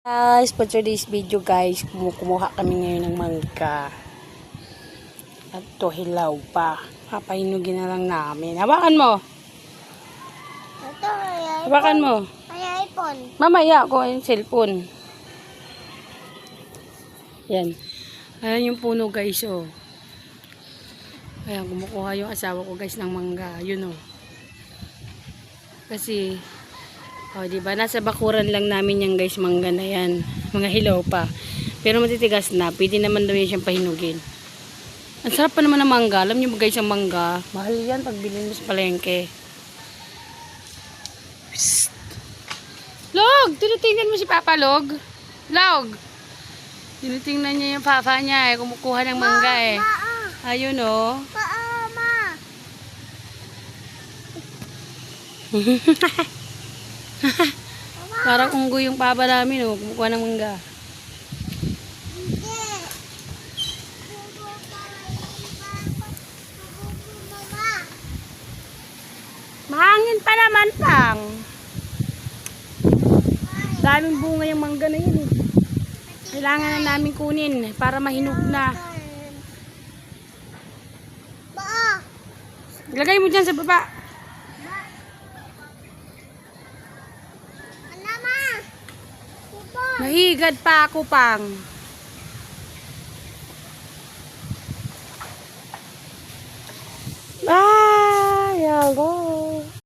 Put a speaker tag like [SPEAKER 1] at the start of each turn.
[SPEAKER 1] Guys, for today's video guys, kumuha kami ngayon ng mangga. At to hilaw pa. Papahinugin na lang namin. Hawakan mo.
[SPEAKER 2] Ito, ay
[SPEAKER 1] Hawakan mo.
[SPEAKER 2] Ay iPhone.
[SPEAKER 1] Mamaya ko yung cellphone. Yan. Ayan yung puno guys oh. Ayan, kumukuha yung asawa ko guys ng mangga. Yun oh. Kasi diba? Nasa bakuran lang namin yan guys, mangga na yan. Mga hilaw pa. Pero matitigas na. Pwede naman daw yan siyang pahinugin. Ang sarap pa naman ng mangga. Alam niyo ba guys, ang mangga, mahal yan pag bilhin mo sa palengke. Psst. Log! Tinitingnan mo si Papa Log? Log! Tinitingnan niya yung papa niya eh. Kumukuha ng mangga eh. Ayun oh.
[SPEAKER 2] Ma.
[SPEAKER 1] Parang unggoy yung papa namin oh. Kumukuha ng mangga. Mahangin pa naman pang. Daming bunga yung mangga na yun eh. Kailangan na namin kunin para mahinog na. Ilagay mo dyan sa baba. Nahigad pa ako pang. Yago.